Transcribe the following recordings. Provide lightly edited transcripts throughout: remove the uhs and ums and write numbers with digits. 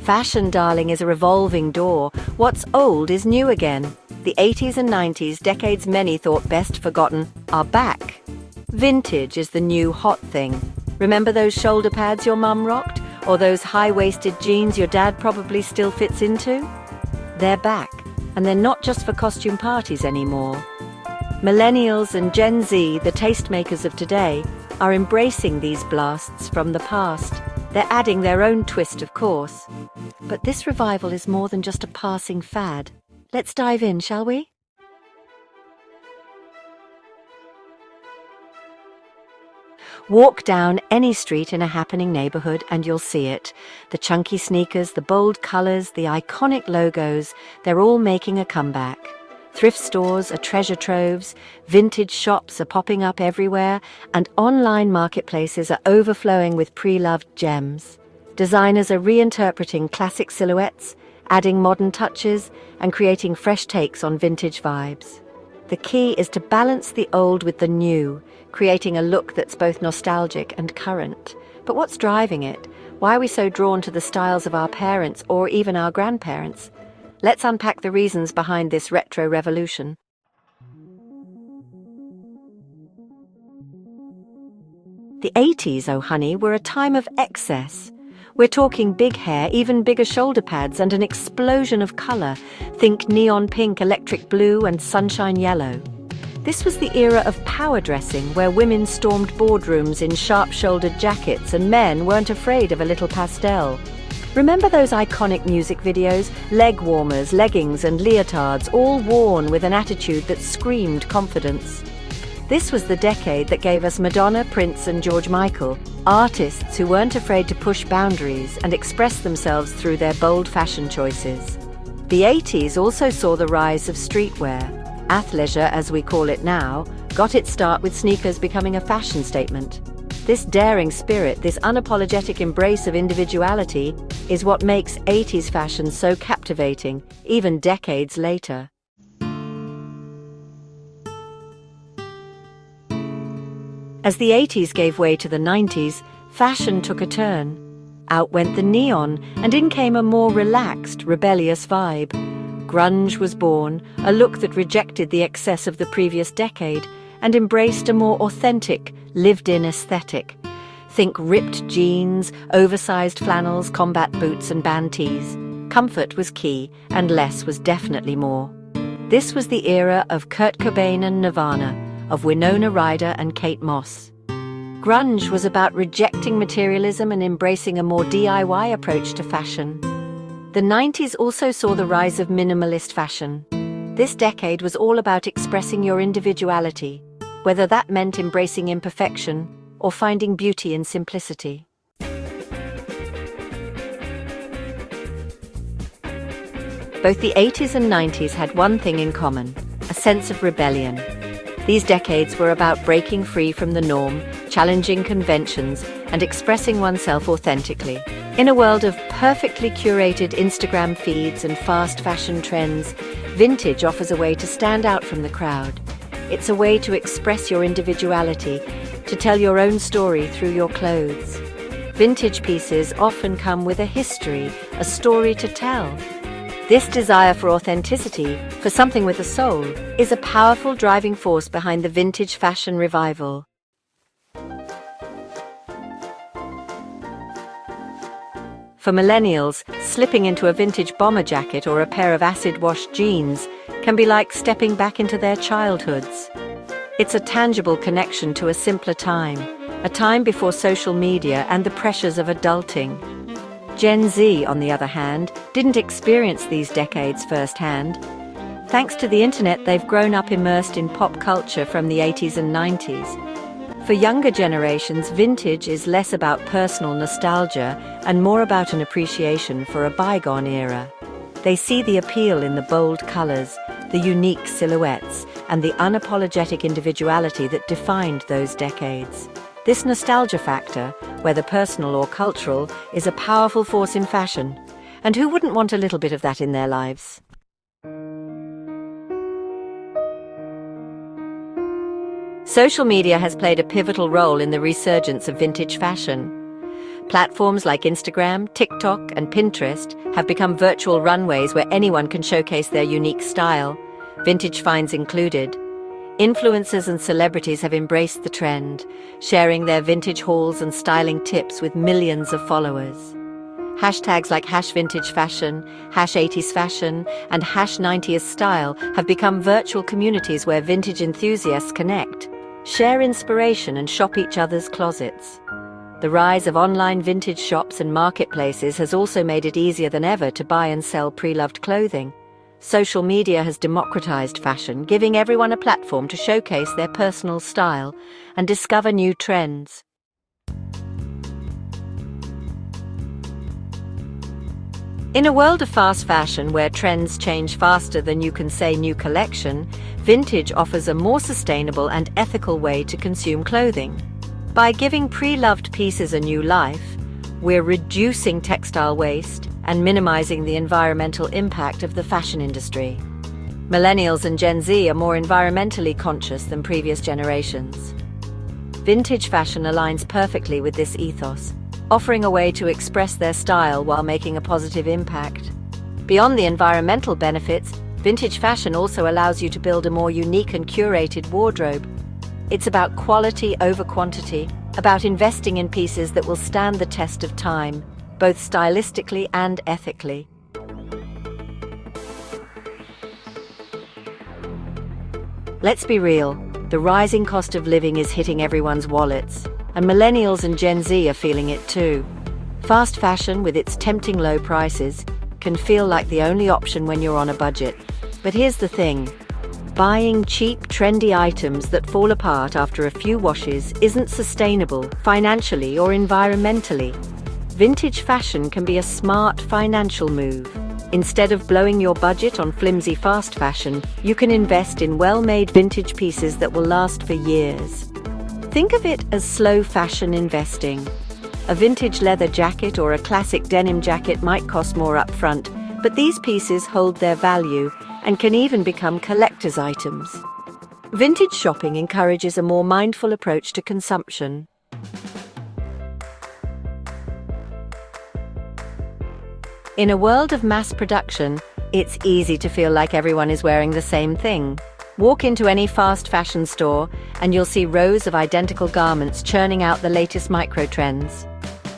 Fashion, darling, is a revolving door. What's old is new again. The 80s and 90s, decades many thought best forgotten, are back. Vintage is the new hot thing. Remember those shoulder pads your mum rocked? Or those high-waisted jeans your dad probably still fits into? They're back, and they're not just for costume parties anymore. Millennials and Gen Z, the tastemakers of today, are embracing these blasts from the past. They're adding their own twist, of course. But this revival is more than just a passing fad. Let's dive in, shall we? Walk down any street in a happening neighborhood and you'll see it. The chunky sneakers, the bold colors, the iconic logos, they're all making a comeback. Thrift stores are treasure troves, vintage shops are popping up everywhere, and online marketplaces are overflowing with pre-loved gems. Designers are reinterpreting classic silhouettes, adding modern touches, and creating fresh takes on vintage vibes. The key is to balance the old with the new, creating a look that's both nostalgic and current. But what's driving it? Why are we so drawn to the styles of our parents or even our grandparents? Let's unpack the reasons behind this retro revolution. The 80s, oh honey, were a time of excess. We're talking big hair, even bigger shoulder pads, and an explosion of color. Think neon pink, electric blue, and sunshine yellow. This was the era of power dressing, where women stormed boardrooms in sharp-shouldered jackets and men weren't afraid of a little pastel. Remember those iconic music videos? Leg warmers, leggings, and leotards, all worn with an attitude that screamed confidence. This was the decade that gave us Madonna, Prince, and George Michael, artists who weren't afraid to push boundaries and express themselves through their bold fashion choices. The 80s also saw the rise of streetwear. Athleisure, as we call it now, got its start with sneakers becoming a fashion statement. This daring spirit, this unapologetic embrace of individuality, is what makes 80s fashion so captivating, even decades later. As the 80s gave way to the 90s, fashion took a turn. Out went the neon, and in came a more relaxed, rebellious vibe. Grunge was born, a look that rejected the excess of the previous decade and embraced a more authentic, lived-in aesthetic. Think ripped jeans, oversized flannels, combat boots, and band tees. Comfort was key, and less was definitely more. This was the era of Kurt Cobain and Nirvana, of Winona Ryder and Kate Moss. Grunge was about rejecting materialism and embracing a more DIY approach to fashion. The 90s also saw the rise of minimalist fashion. This decade was all about expressing your individuality, whether that meant embracing imperfection or finding beauty in simplicity. Both the 80s and 90s had one thing in common: a sense of rebellion. These decades were about breaking free from the norm, challenging conventions, and expressing oneself authentically. In a world of perfectly curated Instagram feeds and fast fashion trends, vintage offers a way to stand out from the crowd. It's a way to express your individuality, to tell your own story through your clothes. Vintage pieces often come with a history, a story to tell. This desire for authenticity, for something with a soul, is a powerful driving force behind the vintage fashion revival. For millennials, slipping into a vintage bomber jacket or a pair of acid-washed jeans can be like stepping back into their childhoods. It's a tangible connection to a simpler time, a time before social media and the pressures of adulting. Gen Z, on the other hand, didn't experience these decades firsthand. Thanks to the internet, they've grown up immersed in pop culture from the 80s and 90s. For younger generations, vintage is less about personal nostalgia and more about an appreciation for a bygone era. They see the appeal in the bold colors, the unique silhouettes, and the unapologetic individuality that defined those decades. This nostalgia factor, whether personal or cultural, is a powerful force in fashion. And who wouldn't want a little bit of that in their lives? Social media has played a pivotal role in the resurgence of vintage fashion. Platforms like Instagram, TikTok, and Pinterest have become virtual runways where anyone can showcase their unique style, vintage finds included. Influencers and celebrities have embraced the trend, sharing their vintage hauls and styling tips with millions of followers. Hashtags like #VintageFashion, #80sFashion, and #90sStyle have become virtual communities where vintage enthusiasts connect, share inspiration, and shop each other's closets. The rise of online vintage shops and marketplaces has also made it easier than ever to buy and sell pre-loved clothing. Social media has democratized fashion, giving everyone a platform to showcase their personal style and discover new trends. In a world of fast fashion where trends change faster than you can say new collection, vintage offers a more sustainable and ethical way to consume clothing. By giving pre-loved pieces a new life, we're reducing textile waste and minimizing the environmental impact of the fashion industry. Millennials and Gen Z are more environmentally conscious than previous generations. Vintage fashion aligns perfectly with this ethos, offering a way to express their style while making a positive impact. Beyond the environmental benefits, vintage fashion also allows you to build a more unique and curated wardrobe. It's about quality over quantity, about investing in pieces that will stand the test of time, both stylistically and ethically. Let's be real, the rising cost of living is hitting everyone's wallets, and millennials and Gen Z are feeling it too. Fast fashion, with its tempting low prices, can feel like the only option when you're on a budget. But here's the thing. Buying cheap, trendy items that fall apart after a few washes isn't sustainable, financially or environmentally. Vintage fashion can be a smart financial move. Instead of blowing your budget on flimsy fast fashion, you can invest in well-made vintage pieces that will last for years. Think of it as slow fashion investing. A vintage leather jacket or a classic denim jacket might cost more upfront, but these pieces hold their value and can even become collector's items. Vintage shopping encourages a more mindful approach to consumption. In a world of mass production, it's easy to feel like everyone is wearing the same thing. Walk into any fast fashion store and you'll see rows of identical garments churning out the latest micro-trends.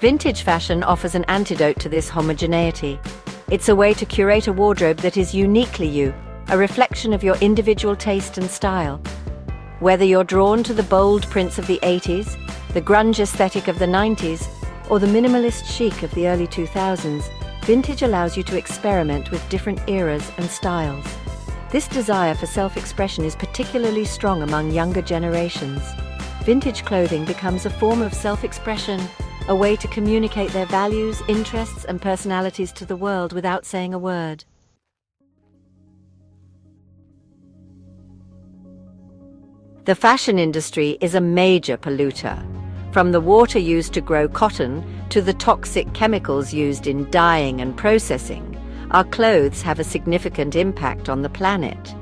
Vintage fashion offers an antidote to this homogeneity. It's a way to curate a wardrobe that is uniquely you, a reflection of your individual taste and style. Whether you're drawn to the bold prints of the 80s, the grunge aesthetic of the 90s, or the minimalist chic of the early 2000s, vintage allows you to experiment with different eras and styles. This desire for self-expression is particularly strong among younger generations. Vintage clothing becomes a form of self-expression, a way to communicate their values, interests, and personalities to the world without saying a word. The fashion industry is a major polluter. From the water used to grow cotton to the toxic chemicals used in dyeing and processing, our clothes have a significant impact on the planet.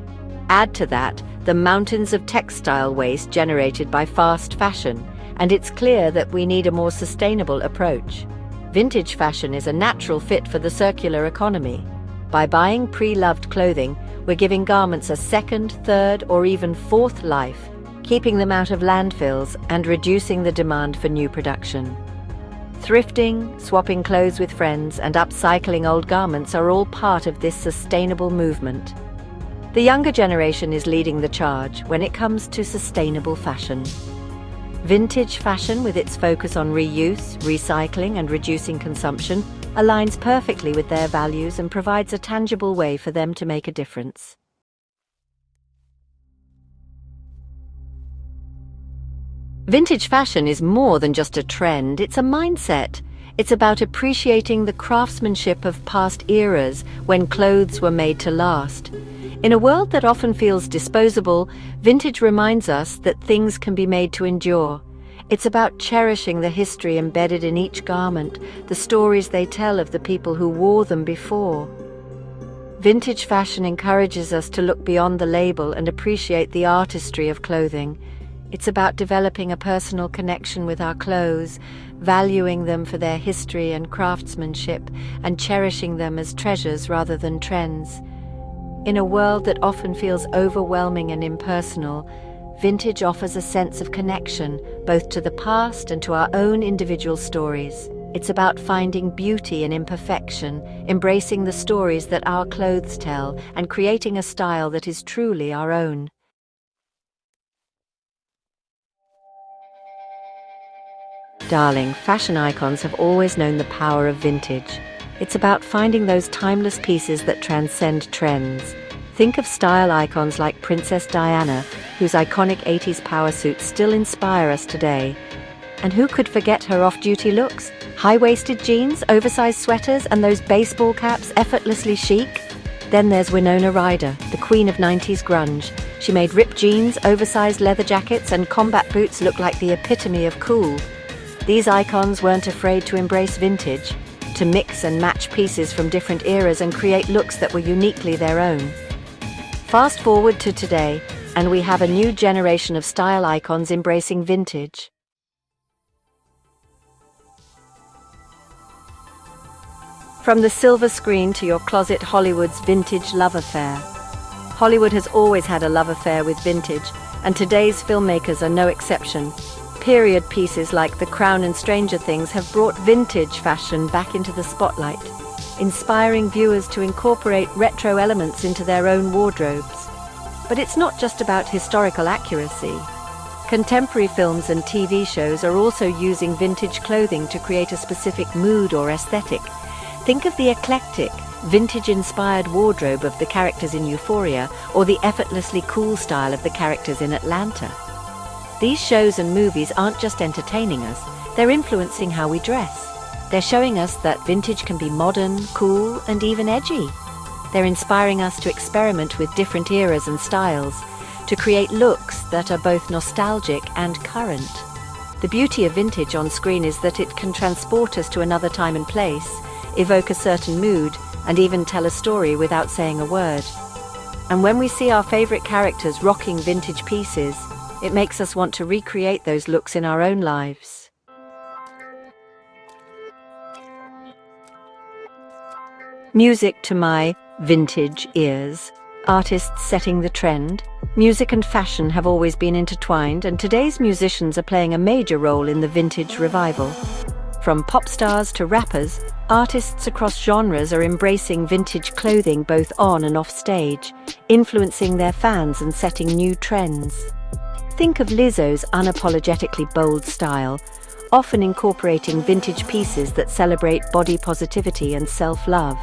Add to that the mountains of textile waste generated by fast fashion, and it's clear that we need a more sustainable approach. Vintage fashion is a natural fit for the circular economy. By buying pre-loved clothing, we're giving garments a second, third, or even fourth life, keeping them out of landfills and reducing the demand for new production. Thrifting, swapping clothes with friends, and upcycling old garments are all part of this sustainable movement. The younger generation is leading the charge when it comes to sustainable fashion. Vintage fashion, with its focus on reuse, recycling, and reducing consumption, aligns perfectly with their values and provides a tangible way for them to make a difference. Vintage fashion is more than just a trend, it's a mindset. It's about appreciating the craftsmanship of past eras when clothes were made to last. In a world that often feels disposable, vintage reminds us that things can be made to endure. It's about cherishing the history embedded in each garment, the stories they tell of the people who wore them before. Vintage fashion encourages us to look beyond the label and appreciate the artistry of clothing. It's about developing a personal connection with our clothes, valuing them for their history and craftsmanship, and cherishing them as treasures rather than trends. In a world that often feels overwhelming and impersonal, vintage offers a sense of connection, both to the past and to our own individual stories. It's about finding beauty in imperfection, embracing the stories that our clothes tell, and creating a style that is truly our own. Darling, fashion icons have always known the power of vintage. It's about finding those timeless pieces that transcend trends. Think of style icons like Princess Diana, whose iconic 80s power suits still inspire us today. And who could forget her off-duty looks? High-waisted jeans, oversized sweaters, and those baseball caps effortlessly chic? Then there's Winona Ryder, the queen of 90s grunge. She made ripped jeans, oversized leather jackets, and combat boots look like the epitome of cool. These icons weren't afraid to embrace vintage, to mix and match pieces from different eras and create looks that were uniquely their own. Fast forward to today, and we have a new generation of style icons embracing vintage. From the silver screen to your closet, Hollywood's vintage love affair. Hollywood has always had a love affair with vintage, and today's filmmakers are no exception. Period pieces like The Crown and Stranger Things have brought vintage fashion back into the spotlight, inspiring viewers to incorporate retro elements into their own wardrobes. But it's not just about historical accuracy. Contemporary films and TV shows are also using vintage clothing to create a specific mood or aesthetic. Think of the eclectic, vintage-inspired wardrobe of the characters in Euphoria, or the effortlessly cool style of the characters in Atlanta. These shows and movies aren't just entertaining us, they're influencing how we dress. They're showing us that vintage can be modern, cool, and even edgy. They're inspiring us to experiment with different eras and styles, to create looks that are both nostalgic and current. The beauty of vintage on screen is that it can transport us to another time and place, evoke a certain mood, and even tell a story without saying a word. And when we see our favorite characters rocking vintage pieces, it makes us want to recreate those looks in our own lives. Music to my vintage ears. Artists setting the trend. Music and fashion have always been intertwined, and today's musicians are playing a major role in the vintage revival. From pop stars to rappers, artists across genres are embracing vintage clothing both on and off stage, influencing their fans and setting new trends. Think of Lizzo's unapologetically bold style, often incorporating vintage pieces that celebrate body positivity and self-love,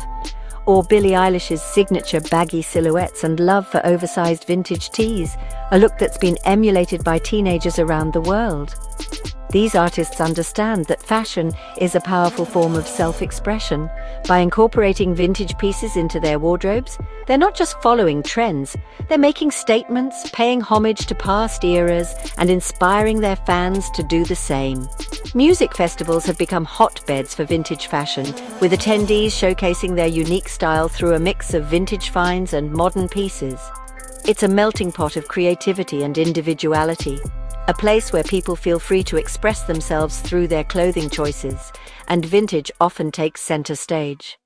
or Billie Eilish's signature baggy silhouettes and love for oversized vintage tees, a look that's been emulated by teenagers around the world. These artists understand that fashion is a powerful form of self-expression. By incorporating vintage pieces into their wardrobes, they're not just following trends, they're making statements, paying homage to past eras, and inspiring their fans to do the same. Music festivals have become hotbeds for vintage fashion, with attendees showcasing their unique style through a mix of vintage finds and modern pieces. It's a melting pot of creativity and individuality, a place where people feel free to express themselves through their clothing choices, and vintage often takes center stage.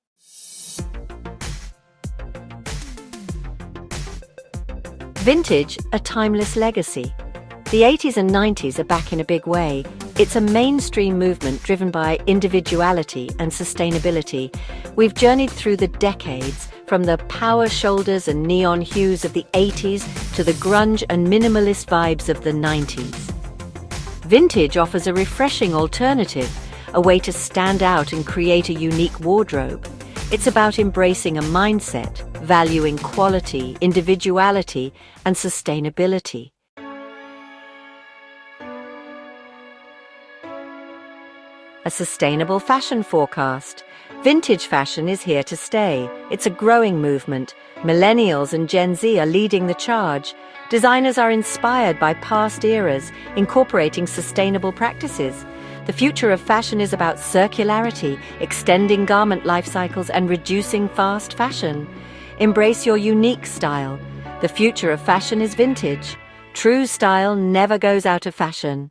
Vintage, a timeless legacy. The 80s and 90s are back in a big way. It's a mainstream movement driven by individuality and sustainability. We've journeyed through the decades, from the power shoulders and neon hues of the 80s to the grunge and minimalist vibes of the 90s. Vintage offers a refreshing alternative, a way to stand out and create a unique wardrobe. It's about embracing a mindset, valuing quality, individuality, and sustainability. A sustainable fashion forecast. Vintage fashion is here to stay. It's a growing movement. Millennials and Gen Z are leading the charge. Designers are inspired by past eras, incorporating sustainable practices. The future of fashion is about circularity, extending garment life cycles, and reducing fast fashion. Embrace your unique style. The future of fashion is vintage. True style never goes out of fashion.